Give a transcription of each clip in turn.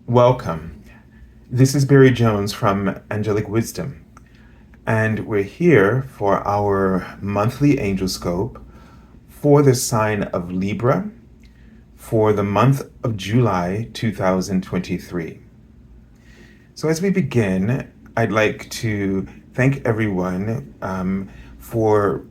Welcome. This is Barry Jones from Angelic Wisdom, and we're here for our monthly Angelscope for the sign of Libra for the month of July 2023. So, as we begin, I'd like to thank everyone for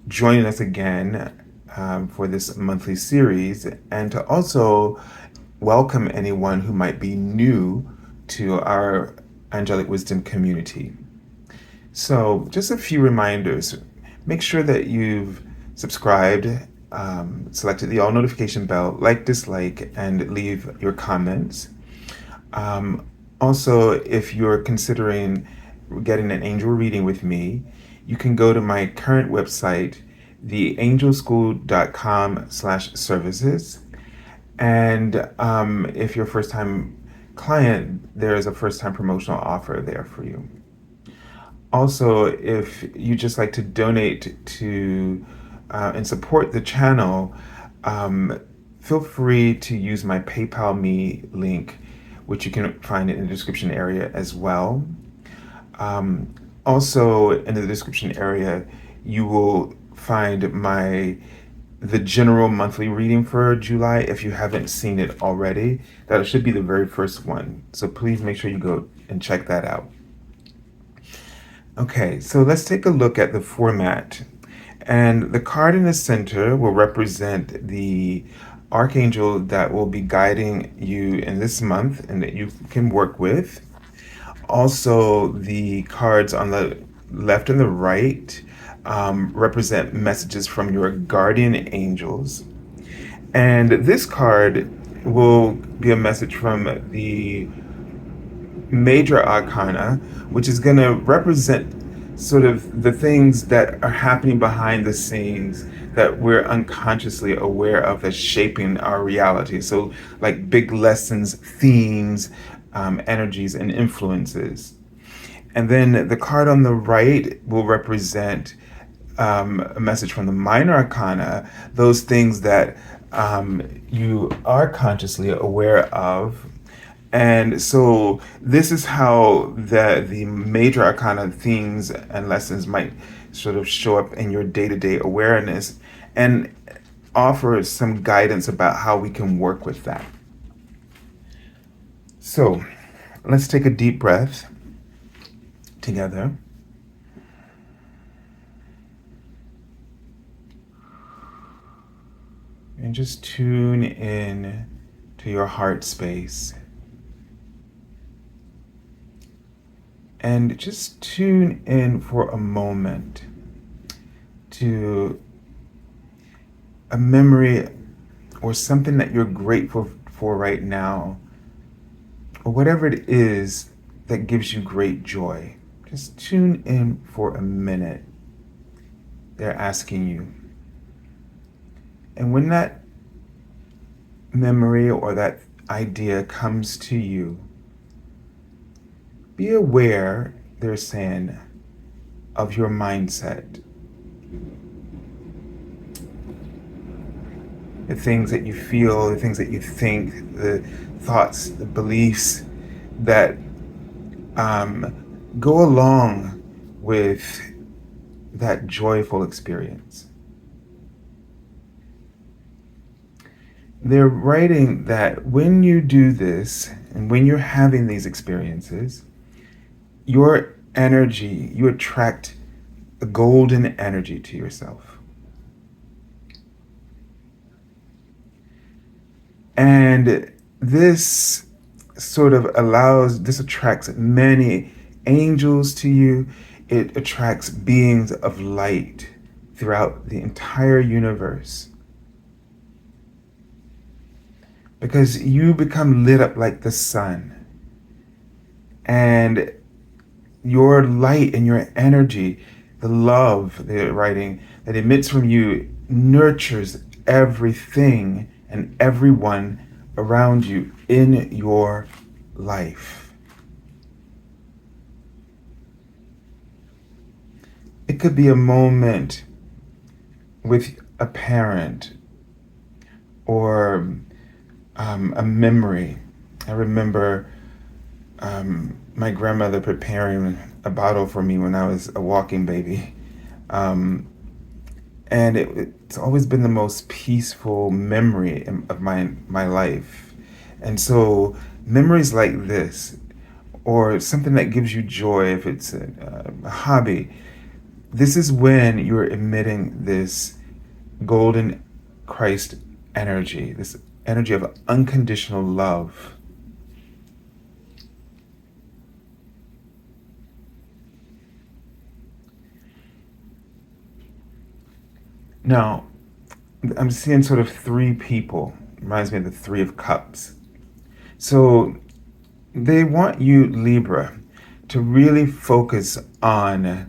joining us again for this monthly series, and to also welcome anyone who might be new to our Angelic Wisdom community. So, just a few reminders. Make sure that you've subscribed, selected the all notification bell, like, dislike, and leave your comments. Also, if you're considering getting an angel reading with me, you can go to my current website, theangelschool.com/services. And if you're a first time client, there's a first time promotional offer there for you. Also, if you just like to donate to and support the channel, feel free to use my PayPal Me link, which you can find in the description area as well. Also, in the description area, you will find the general monthly reading for July. If you haven't seen it already, that should be the very first one. So please make sure you go and check that out. Okay, so let's take a look at the format. And the card in the center will represent the archangel that will be guiding you in this month and that you can work with. Also, the cards on the left and the right represent messages from your guardian angels. And this card will be a message from the Major Arcana, which is going to represent sort of the things that are happening behind the scenes that we're unconsciously aware of as shaping our reality. So, like big lessons, themes, energies, and influences. And then the card on the right will represent a message from the Minor Arcana, those things that you are consciously aware of. And so this is how the Major Arcana themes and lessons might sort of show up in your day-to-day awareness and offer some guidance about how we can work with that. So let's take a deep breath together. And just tune in to your heart space. And just tune in for a moment to a memory or something that you're grateful for right now, or whatever it is that gives you great joy. Just tune in for a minute. They're asking you. And when that memory or that idea comes to you, be aware, they're saying, of your mindset. The things that you feel, the things that you think, the thoughts, the beliefs that go along with that joyful experience. They're writing that when you do this and when you're having these experiences, your energy, you attract a golden energy to yourself. And this sort of this attracts many angels to you. It attracts beings of light throughout the entire universe. Because you become lit up like the sun. And your light and your energy, the love, they're writing, that emits from you nurtures everything and everyone around you in your life. It could be a moment with a parent or a memory I remember my grandmother preparing a bottle for me when I was a walking baby. Um, and it's always been the most peaceful memory of my life. And so memories like this, or something that gives you joy, if it's a hobby, this is when you're emitting this golden Christ energy, this energy of unconditional love. Now, I'm seeing sort of three people. Reminds me of the Three of Cups. So they want you, Libra, to really focus on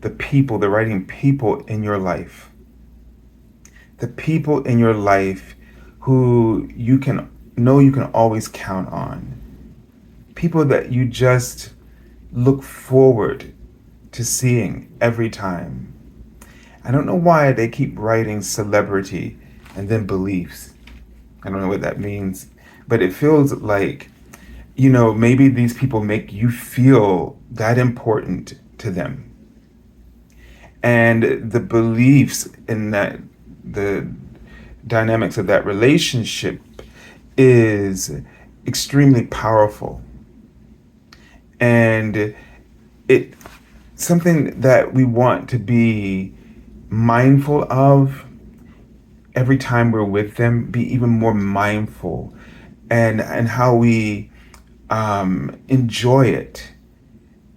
the people, the writing people in your life. The people in your life who you can know you can always count on. People that you just look forward to seeing every time. I don't know why they keep writing celebrity and then beliefs. I don't know what that means, but it feels like, maybe these people make you feel that important to them. And the beliefs in that, the dynamics of that relationship is extremely powerful. And it something that we want to be mindful of every time we're with them, be even more mindful and how we enjoy it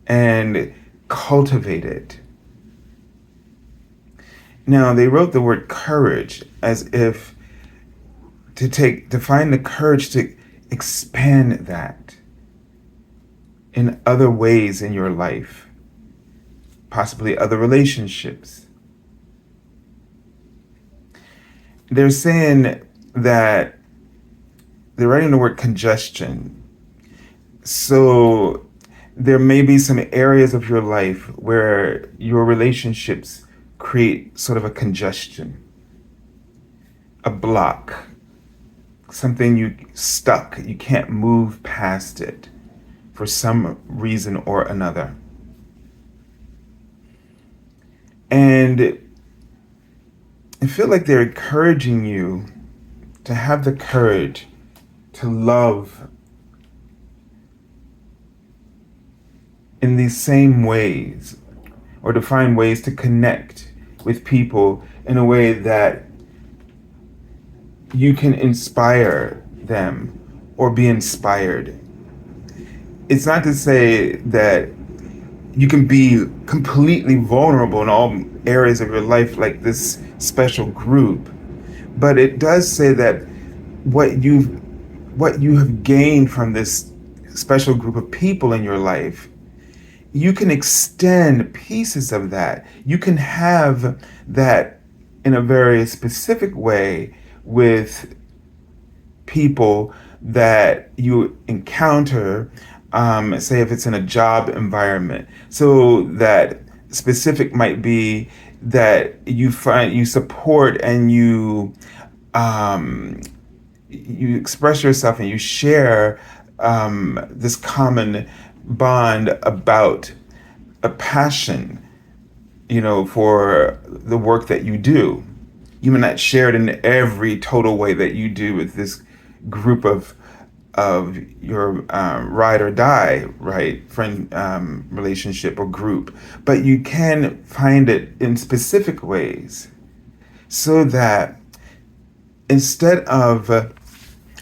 and cultivate it. Now, they wrote the word courage as if to find the courage to expand that in other ways in your life, possibly other relationships. They're saying that they're writing the word congestion. So there may be some areas of your life where your relationships create sort of a congestion, a block, something you stuck, you can't move past it for some reason or another. And I feel like they're encouraging you to have the courage to love in these same ways, or to find ways to connect with people in a way that you can inspire them or be inspired. It's not to say that you can be completely vulnerable in all areas of your life like this special group, but it does say that what you have gained from this special group of people in your life, you can extend pieces of that. You can have that in a very specific way with people that you encounter, say if it's in a job environment. So that specific might be that you support and you express yourself and you share this common bond about a passion, for the work that you do. You may not share it in every total way that you do with this group of your ride or die, right, friend relationship or group, but you can find it in specific ways, so that instead of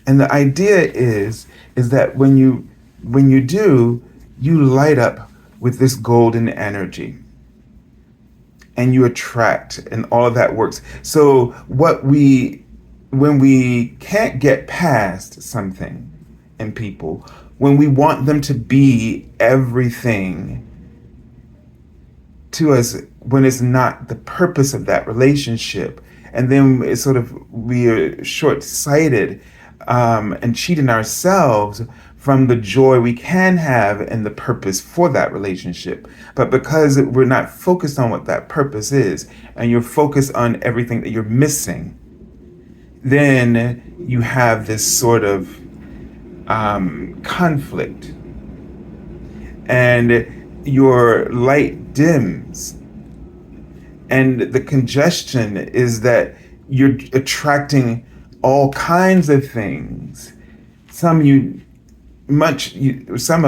and the idea is that when you do, you light up with this golden energy and you attract, and all of that works. So when we can't get past something in people, when we want them to be everything to us, when it's not the purpose of that relationship, and then it's sort of, we are short-sighted and cheating ourselves from the joy we can have and the purpose for that relationship. But because we're not focused on what that purpose is, and you're focused on everything that you're missing, then you have this sort of conflict, and your light dims, and the congestion is that you're attracting all kinds of things. Some of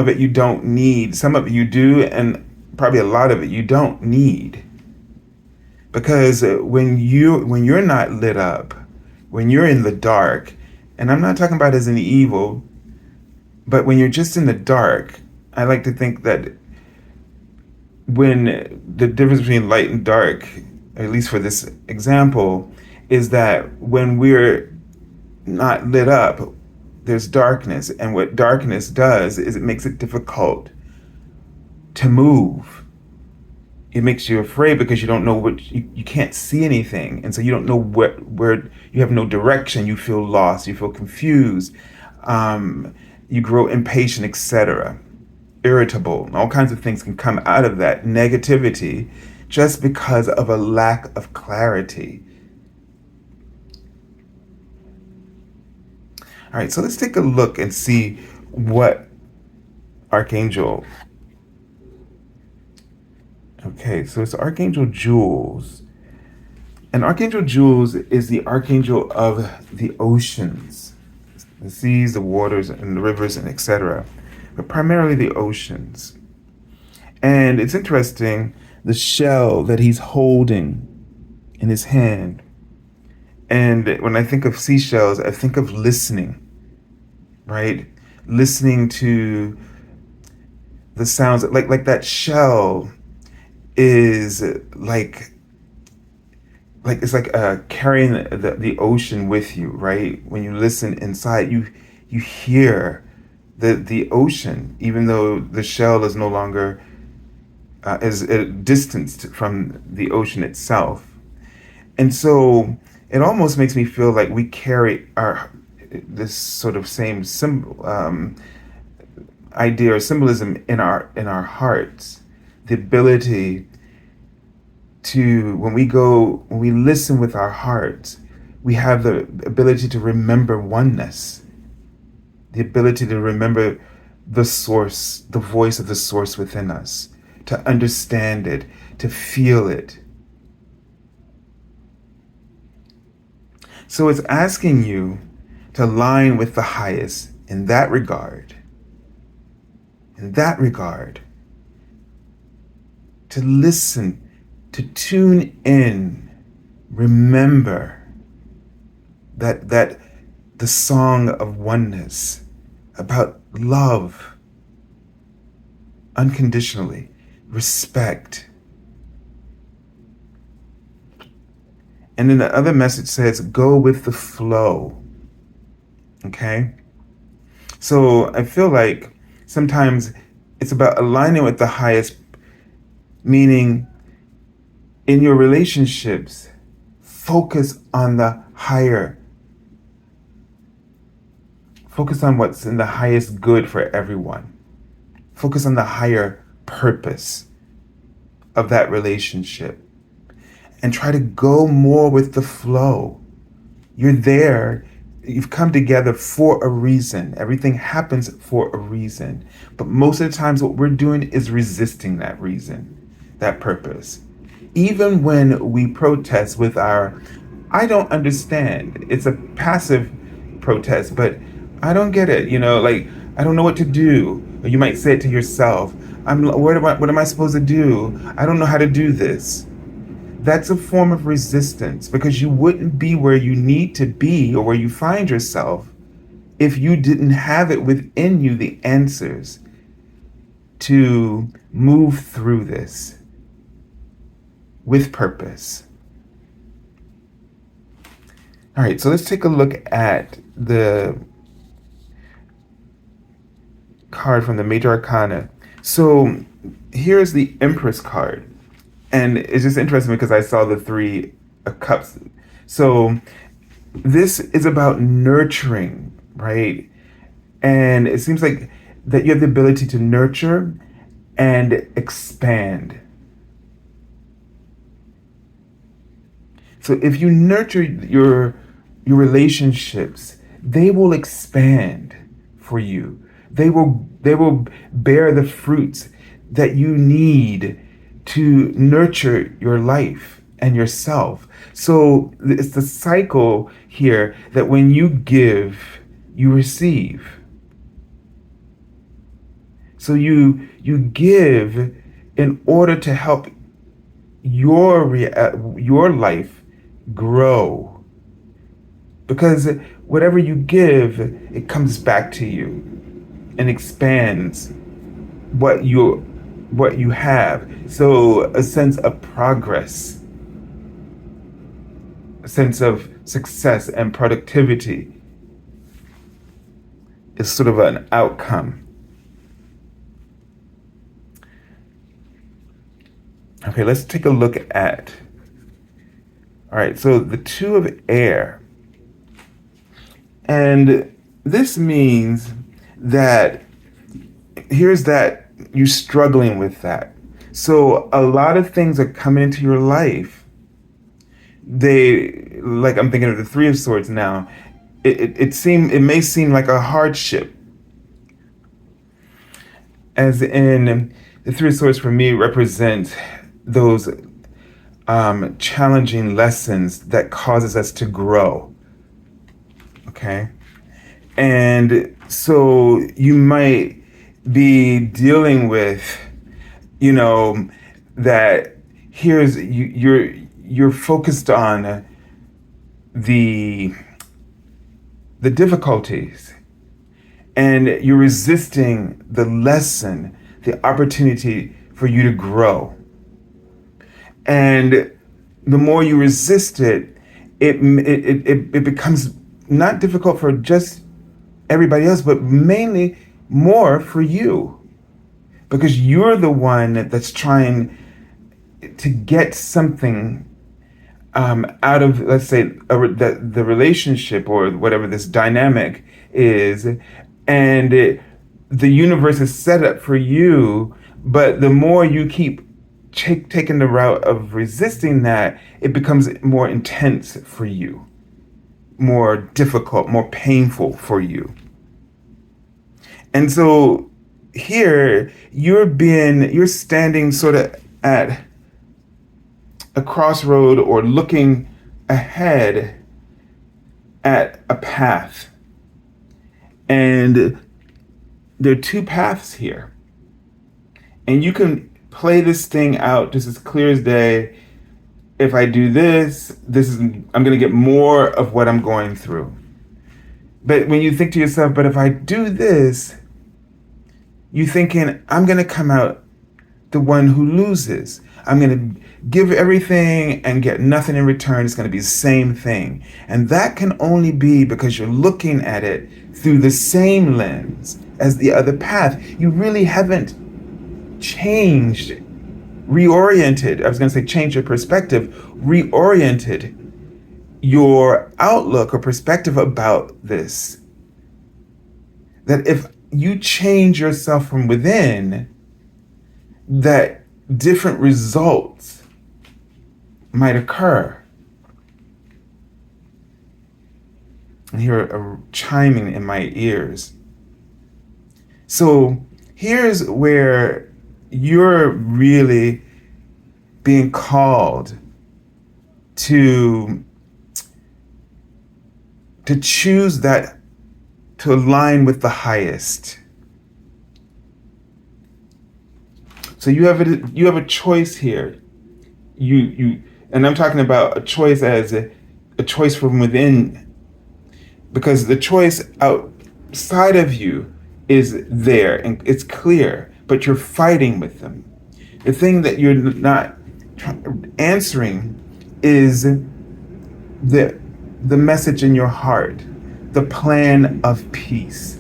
it you don't need, some of it you do, and probably a lot of it you don't need. Because when you're not lit up, when you're in the dark, and I'm not talking about as an evil, but when you're just in the dark, I like to think that when the difference between light and dark, at least for this example, is that when we're not lit up, there's darkness. And what darkness does is it makes it difficult to move. It makes you afraid because you don't know you can't see anything. And so you don't know where you have no direction. You feel lost, you feel confused, you grow impatient, etc. Irritable. All kinds of things can come out of that negativity just because of a lack of clarity. All right, so let's take a look and see what Archangel. Okay, so it's Archangel Jules. And Archangel Jules is the archangel of the oceans, the seas, the waters, and the rivers, and etc. But primarily the oceans. And it's interesting, the shell that he's holding in his hand. And when I think of seashells, I think of listening, right? Listening to the sounds, like that shell is like it's like carrying the ocean with you, right? When you listen inside, you hear the ocean, even though the shell is no longer is distanced from the ocean itself. And so it almost makes me feel like we carry our this sort of same symbol, idea or symbolism in our hearts, the ability to when we listen with our hearts, we have the ability to remember oneness, the ability to remember the source, the voice of the source within us, to understand it, to feel it. So it's asking you to align with the highest in that regard. In that regard, to listen, to tune in, remember that the song of oneness about love unconditionally, respect. And then the other message says, go with the flow. Okay? So I feel like sometimes it's about aligning with the highest, meaning in your relationships, focus on the higher. Focus on what's in the highest good for everyone. Focus on the higher purpose of that relationship. And try to go more with the flow. You're there. You've come together for a reason. Everything happens for a reason. But most of the times what we're doing is resisting that reason, that purpose. Even when we protest with our, I don't understand. It's a passive protest, but I don't get it. Like, I don't know what to do. Or you might say it to yourself. What am I supposed to do? I don't know how to do this. That's a form of resistance, because you wouldn't be where you need to be or where you find yourself if you didn't have it within you, the answers to move through this with purpose. All right, so let's take a look at the card from the Major Arcana. So here's the Empress card. And it's just interesting because I saw the Three of Cups. So this is about nurturing, right? And it seems like that you have the ability to nurture and expand. So if you nurture your relationships, they will expand for you. They will bear the fruits that you need to nurture your life and yourself. So it's the cycle here that when you give, you receive. So you give in order to help your life grow. Because whatever you give, it comes back to you and expands what you have. So a sense of progress, a sense of success and productivity is sort of an outcome. Okay, let's take a look at, all right, so the Two of Air. And this means that here's that you're struggling with that. So a lot of things are coming into your life. Like I'm thinking of the Three of Swords now. It may seem like a hardship. As in, the Three of Swords for me represent those challenging lessons that causes us to grow. Okay? And so you might be dealing with, that you're focused on the difficulties, and you're resisting the lesson, the opportunity for you to grow. And the more you resist it, it becomes not difficult for just everybody else, but mainly more for you, because you're the one that's trying to get something out of, let's say, the relationship or whatever this dynamic is, and the universe is set up for you. But the more you keep taking the route of resisting that, it becomes more intense for you, more difficult, more painful for you. And so here you're standing sort of at a crossroad or looking ahead at a path. And there are two paths here. And you can play this thing out just as clear as day. If I do this, I'm going to get more of what I'm going through. But when you think to yourself, but if I do this, you're thinking, I'm going to come out the one who loses. I'm going to give everything and get nothing in return. It's going to be the same thing. And that can only be because you're looking at it through the same lens as the other path. You really haven't changed, reoriented. I was going to say change your perspective, reoriented your outlook or perspective about this. That if you change yourself from within, that different results might occur. I hear a chiming in my ears. So here's where you're really being called to choose that, to align with the highest. So you have a choice here. And I'm talking about a choice as a choice from within, because the choice outside of you is there and it's clear, but you're fighting with them. The thing that you're not answering is the message in your heart, the plan of peace.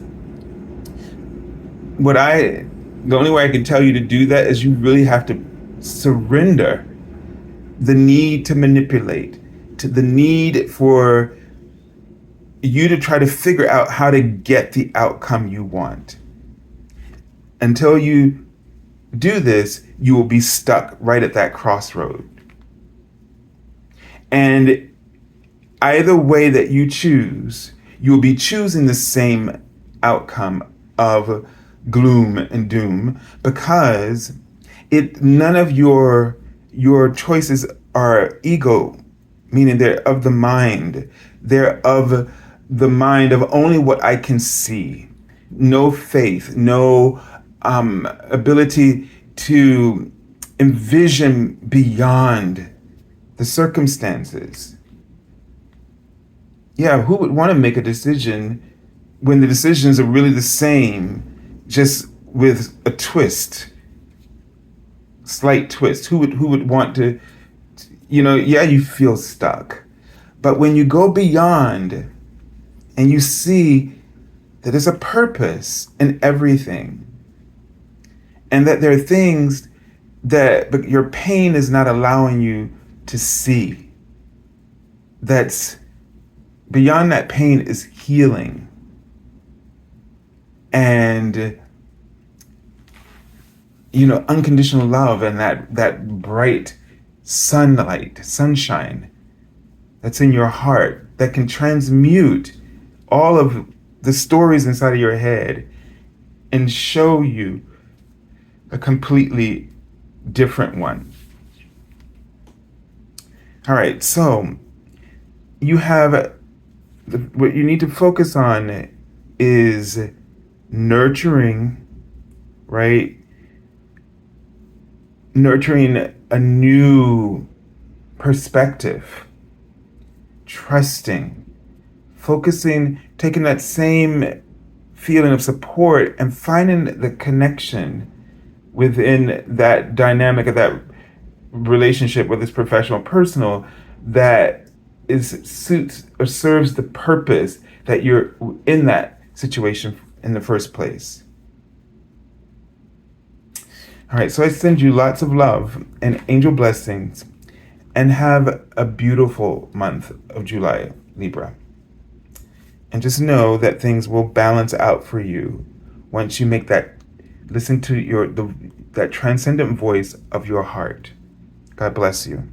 The only way I can tell you to do that is you really have to surrender the need to manipulate, to the need for you to try to figure out how to get the outcome you want. Until you do this, you will be stuck right at that crossroad. And either way that you choose, you will be choosing the same outcome of gloom and doom, because none of your choices are ego, meaning they're of the mind. They're of the mind of only what I can see. No faith, no ability to envision beyond the circumstances. Yeah, who would want to make a decision when the decisions are really the same, just with a twist, slight twist? Who would want to, yeah, you feel stuck. But when you go beyond and you see that there's a purpose in everything, and that there are things but your pain is not allowing you to see. That's beyond that pain is healing. And unconditional love, and that bright sunshine that's in your heart that can transmute all of the stories inside of your head and show you a completely different one. All right, so you have what you need to focus on is nurturing, right? Nurturing a new perspective, trusting, focusing, taking that same feeling of support and finding the connection within that dynamic of that relationship, whether it's professional or personal, that suits or serves the purpose that you're in that situation in the first place. All right, so I send you lots of love and angel blessings, and have a beautiful month of July, Libra. And just know that things will balance out for you once you make listen to that transcendent voice of your heart. God bless you.